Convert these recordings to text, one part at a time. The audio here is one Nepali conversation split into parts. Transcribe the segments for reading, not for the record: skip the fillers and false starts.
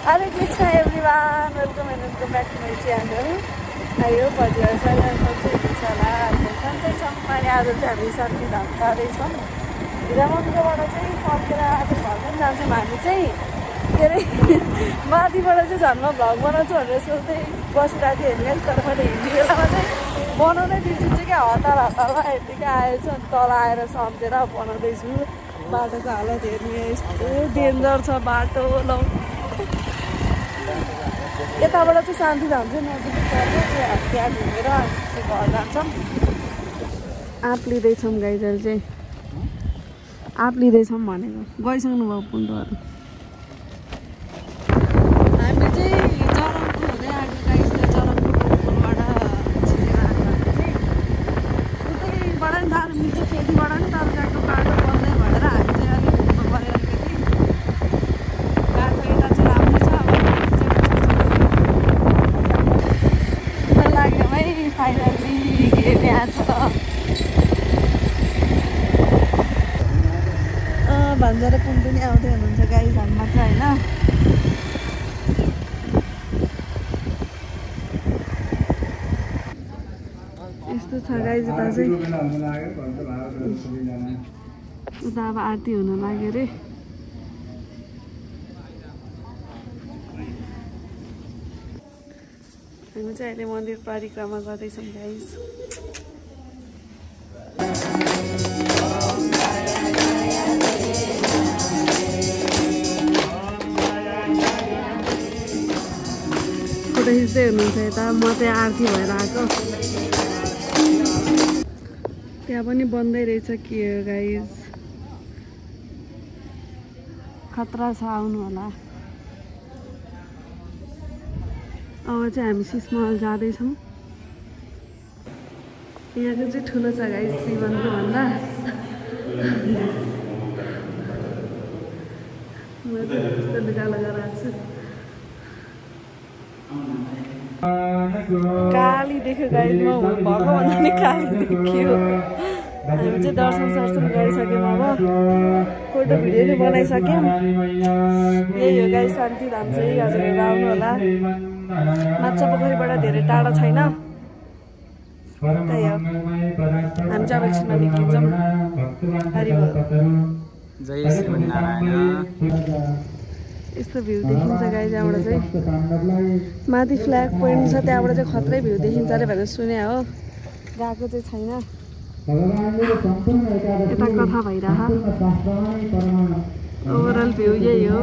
Hare Krishna everyone, welcome back to my channel. I hope हजुर सबैजना सन्चै हुनुहुन्छ होला। सन्चै छौँ। अहिले आज चाहिँ हामी शान्ति धाम जाँदैछौँ। हिरामन्दिरबाट चाहिँ फर्केर आज घर पनि जान्छौँ हामी चाहिँ। के अरे माथिबाट चाहिँ झन् म भ्लग बनाउँछु भनेर सोच्दै बसिरहेको थिएँ हेर्ने। तर मैले हिँड्ने बेलामा चाहिँ बनाउनै बिर्सिन्छु क्या, हतारमा यत्तिकै आएछु अनि तल आएर सम्झेर बनाउँदैछु। बाटोको हालत हेर्ने यस्तो डेन्जर छ बाटो। ल यताबाट चाहिँ शान्तिधाम चाहिँ नजिकै पर्छ, त्यहाँ घुमेर घर जान्छौँ। आँप लिँदैछौँ गाईहरू चाहिँ, आँप लिँदैछौँ भनेको गइसक्नु भयो पुण्डहरू। हामी चाहिँ चरमको हुँदै आएको गाईले चरमकोबाट छिरेर आएको हामी चाहिँ उतैबाट नि जानु मिल्छ, खेतीबाट नि तर गएको बाटो बन्दै भएर हामी चाहिँ अलिक घुम्नु पऱ्यो अलिकति। बाटो यता चाहिँ राम्रो छ, लाग्यो है फाइनल्ली के त्यहाँ छ। भन्छ र पुन पनि आउँदै हुनुहुन्छ गाई घरमा चाहिँ होइन। यस्तो छ गाई उता चाहिँ, उता अब आरती हुन लाग्यो अरे। हामी चाहिँ अहिले मन्दिर परिक्रमा गर्दैछौँ गाइस। फोटो खिच्दै हुनुहुन्छ यता, म चाहिँ आरती भएर आएको। त्यहाँ पनि बन्दै रहेछ के हो गाइस, खतरा छ, आउनु होला। अब चाहिँ हामी सिसमहल जाँदैछौँ। यहाँको चाहिँ ठुलो छ गाइस श्रीमन्दिर भन्दा। म चाहिँ यस्तो लुगा लगाएर आएको छु। काली देख्यो गाइस, म भएको भन्दा नि काली देखियो। हामी चाहिँ दर्शन गरिसक्यौँ, अब फोटो भिडियो पनि बनाइसक्यौँ। यही हो गाइस शान्तिधाम चाहिँ, हजुरहरू आउनु होला। माछा पोखरीबाट धेरै टाढा छैन, त्यही हो। हामी चाहिँ अब एकछिनमा निक्लिन्छौँ। हरि बोल, जय श्रीमन्नारायण। यस्तो भ्यू देखिन्छ गाई त्यहाँबाट चाहिँ। माथि फ्ल्याग पोइन्ट छ, त्यहाँबाट चाहिँ खत्रै भ्यू देखिन्छ अरे भनेर सुने हो, गएको चाहिँ छैन। यता कथा भइरह, ओभरअल भ्यू यही हो।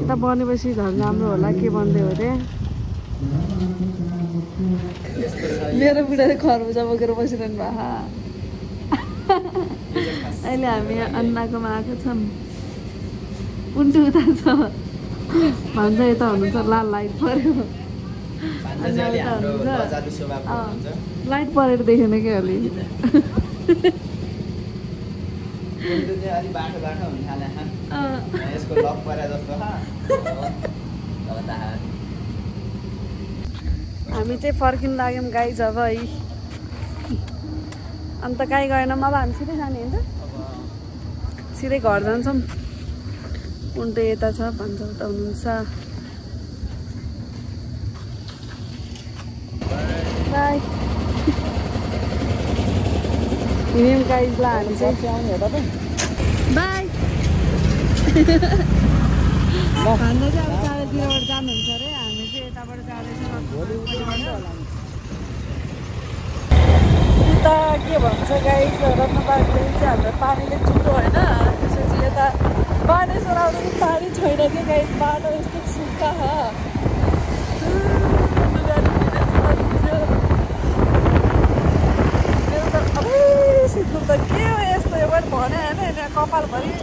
यता बनेपछि झन् राम्रो होला, के बन्दै हो रे। मेरो बुढाले खरबुजा बोकेर बसिरहनु भएको। अहिले हामी अन्नाकोमा आएको छौँ। पुन्टु उता छ भन्छ, यता हुनुहुन्छ। लाल लाइट पऱ्यो, लाइट परेर देखेन क्या अलि। हामी चाहिँ फर्किन लाग्यौँ गाई जब है। अन्त काहीँ गएन, अब हामी सिधै जाने होइन, सिधै घर जान्छौँ। उन्टो यता छ भन्छ, उता हुनुहुन्छ। बाई हिँड्यौँ गाइजलाई हामी चाहिँ। बाई भन्दा चाहिँ अब चारैतिरबाट जानुहुन्छ अरे, हामी चाहिँ यताबाट जाँदैछौँ। उता के भन्छ गाइस, रत्नबारीले चाहिँ हाम्रो पानीले चुट्यो होइन। त्यसपछि यता बानेश्वर आउँदा चाहिँ पानी छैन कि गाइस, बाटो यस्तो सुक्खा छ। मेरो त सबै सिक्नु त के हो यस्तो, एउटा भने होइन, यहाँ कपालभरि छ।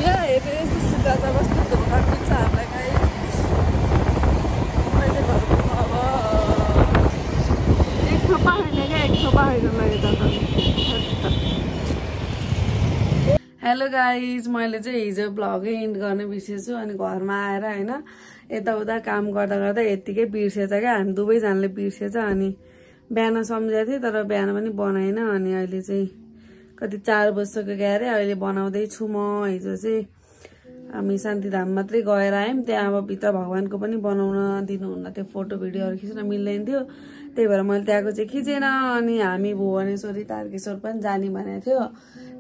यहाँ हेर्ने यस्तो सुक्खा छ, कस्तो धोका मिल्छ हामीलाई गाई। मैले घरको अब एक थोपा होइन क्या, एक थोपा होइन यता त। हेलो गाइज, मैले चाहिँ हिजो भ्लगै एन्ड गर्न बिर्सेछु अनि घरमा आएर होइन यताउता काम गर्दा गर्दा यत्तिकै बिर्सेछ क्या हामी दुवैजनाले बिर्सेछ अनि बिहान सम्झेको थिएँ तर बिहान पनि बनाएन अनि अहिले चाहिँ कति 4 बजिसक्यो क्यारे अहिले बनाउँदैछु म हिजो चाहिँ हामी शान्तिधाम मात्रै गएर आयौँ त्यहाँ अब भित्र भगवानको पनि बनाउन दिनुहुन्न त्यो फोटो भिडियोहरू खिच्न मिल्दैन थियो त्यही भएर मैले त्यहाँको चाहिँ खिचेन अनि हामी भुवनेश्वरी तारकेश्वर पनि जाने भनेको थियो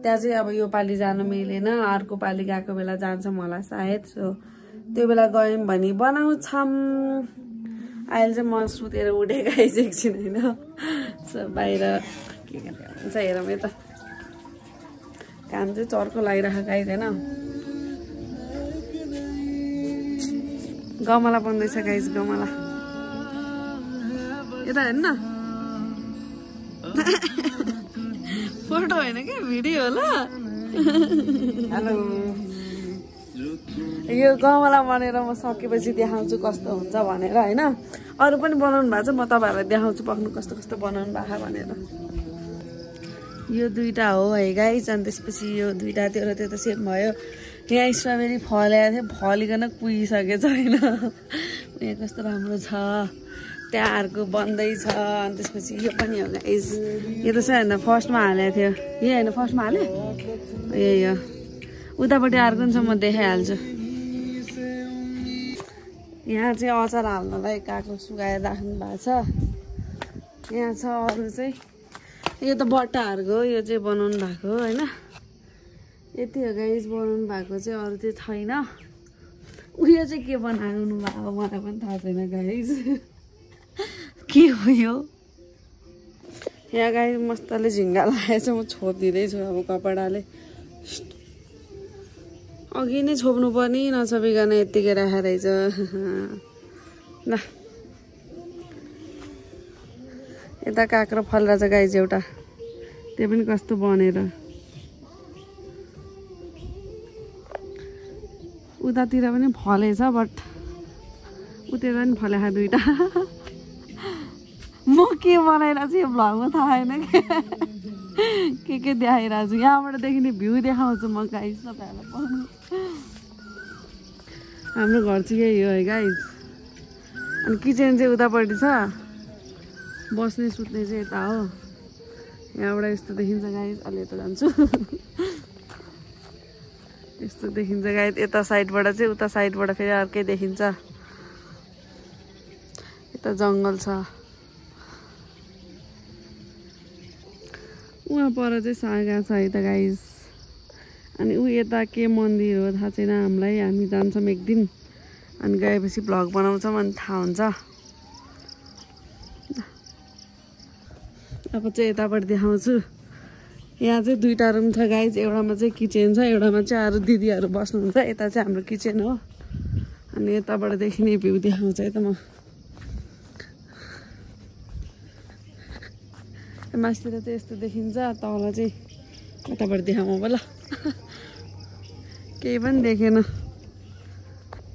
त्यहाँ चाहिँ अब यो पालि जान मिलेन अर्को पालि गएको बेला जान्छौँ होला सायद सो त्यो बेला गयौँ भने बनाउँछौँ अहिले चाहिँ म सुतेर उठेको एकछिन होइन सो बाहिर के हुन्छ हेरौँ यता काम चाहिँ चर्को लागिरहेको आइदैन गमला बन्दैछ गाइस गमला यता हेर्नु न फोटो होइन क्या भिडियो होला हेलो यो गमला बनेर म सकेपछि देखाउँछु कस्तो हुन्छ भनेर होइन अरू पनि बनाउनु भएको छ म तपाईँहरूलाई देखाउँछु पक्नु कस्तो कस्तो बनाउनु भएको भनेर यो दुईटा हो है गाइस अनि त्यसपछि यो दुईटा त्यो र त्यो त सेम भयो यहाँ स्ट्रबेरी फलेको थियो फलिकन कुहिसकेछ होइन यहाँ कस्तो राम्रो छ त्यहाँ अर्को बन्दैछ अनि त्यसपछि यो पनि हो गाइस यो त होइन फर्स्टमा हालेको थियो यो होइन फर्स्टमा हाल्यो यही हो उतापट्टि अर्को छ म देखाइहाल्छु यहाँ चाहिँ अचार हाल्नलाई काको सुकाएर राख्नु भएको छ यहाँ छ अरू चाहिँ यो त बट्टाहरूको यो चाहिँ बनाउनु भएको हो होइन यति हो गाइस बनाउनु भएको चाहिँ अरू चाहिँ छैन उयो चाहिँ के बनाउनु भएको मलाई पनि थाहा छैन गाइस के हो यो यहाँ गाई मस्तले झिङ्गा लगाएछ म छोपिदिँदैछु अब कपडाले अघि नै छोप्नु पर्ने नछोपिकन यत्तिकै राखेर रहेछ ल यता काँक्रो फलिरहेछ गाइस एउटा त्यो पनि कस्तो बनेर उतातिर पनि फलेछ बट उतिर पनि फलेछ दुईटा म के बनाइरहेको छु यो भ्लगमा थाहा छैन के देखाइरहेको छु यहाँबाट देखिने भ्यू देखाउँछु म गाइस तपाईँहरूलाई पाउनु हाम्रो घर चाहिँ यही हो है गाइस अनि किचन चाहिँ उतापट्टि छ बस्ने सुत्ने चाहिँ यता हो यहाँबाट यस्तो देखिन्छ गाइस अलि यता जान्छु यस्तो देखिन्छ गाइस यता साइडबाट चाहिँ उता साइडबाट फेरि अर्कै देखिन्छ यता जङ्गल छ उहाँ पर चाहिँ सागा छ है त गाइस अनि ऊ यता के मन्दिर हो थाहा छैन हामीलाई हामी जान्छौँ एक दिन अनि गएपछि भ्लग बनाउँछौँ अनि थाहा हुन्छ अब चाहिँ यताबाट देखाउँछु यहाँ चाहिँ दुईटा रुम छ गाइस एउटामा चाहिँ किचन छ एउटामा चाहिँ अरू दिदीहरू बस्नुहुन्छ यता चाहिँ हाम्रो किचन हो अनि यताबाट देखिने भ्यू देखाउँछ है त म मासतिर चाहिँ यस्तो देखिन्छ तल चाहिँ यताबाट देखाउँ अब ल केही पनि देखेन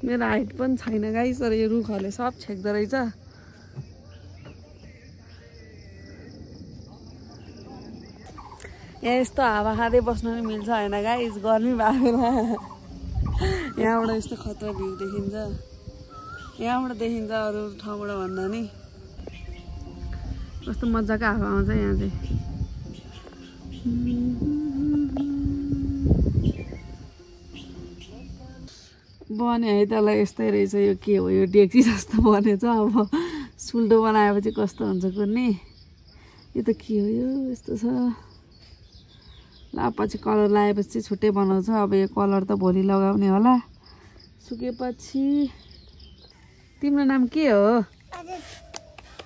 मेरो हाइट पनि छैन गाइस तर यो रुखहरूले सब छेक्दो रहेछ यहाँ यस्तो हावा खाँदै बस्न पनि मिल्छ होइन गाइस गर्मी भएको बेला यहाँबाट यस्तो खतरा भ्यू देखिन्छ यहाँबाट देखिन्छ अरू ठाउँबाट भन्दा नि कस्तो मजाको हावा आउँछ यहाँ चाहिँ बन्यो है त्यसलाई यस्तै रहेछ यो के हो यो डेक्ची जस्तो बनेछ अब सुल्टो बनाएपछि कस्तो हुन्छ कुर्ने यो त के हो यो यस्तो छ ल पछि कलर लगाएपछि छुट्टै बनाउँछ अब यो कलर त भोलि लगाउने होला सुकेपछि तिम्रो नाम के हो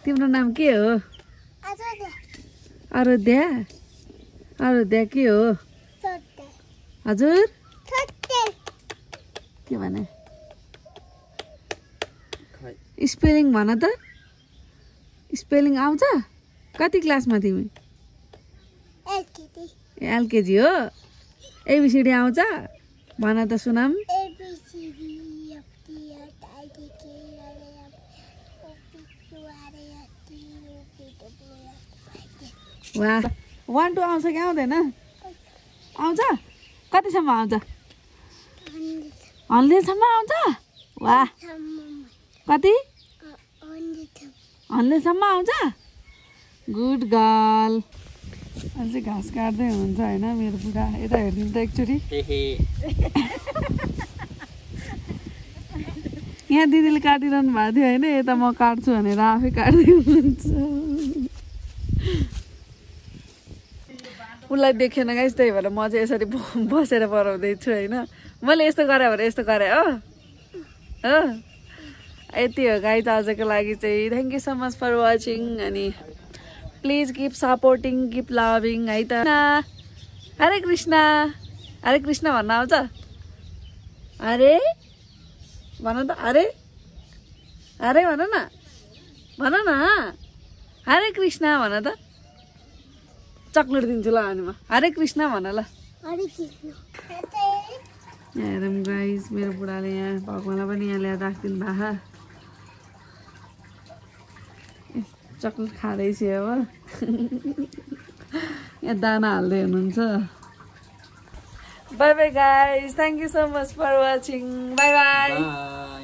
तिम्रो नाम के हो आराध्या आराध्या के हो हजुर के भने स्पेलिङ भन त स्पेलिङ आउँछ कति क्लासमा तिमी एलकेजी हो एबिसिडी आउँछ भन त सुनाम वाह 1 2 आउँछ कि आउँदैन आउँछ कतिसम्म आउँछ 100 सम्म आउँछ वाह कति 100सम्म आउँछ गुड गर्ल अझै घाँस काट्दै हुनुहुन्छ होइन मेरो बुढा यता हेरिदिनु त एकचोटि यहाँ दिदीले काटिरहनु भएको थियो होइन यता म काट्छु भनेर आफै काट्दै हुनुहुन्छ उसलाई देखेन गाइस त्यही भएर म चाहिँ यसरी बसेर बनाउँदैछु होइन मैले यस्तो गरेँ भने यस्तो गरेँ हो यति हो गाइस आजको लागि चाहिँ thank you so much for watching अनि please keep supporting keep loving है त हरे कृष्ण भन्न आउँछ अरे भन त अरे अरे भन न हरे कृष्ण भन त चक्लेट दिन्छु ल अनि म हरे कृष्ण भन ल हेरौँ गाइस मेरो बुढाले यहाँ भगवानलाई पनि यहाँ ल्याएर राखिदिनु भएको चक्लेट खाँदैछु अब यहाँ दाना हाल्दै हुनुहुन्छ bye bye guys thank you so much for watching bye by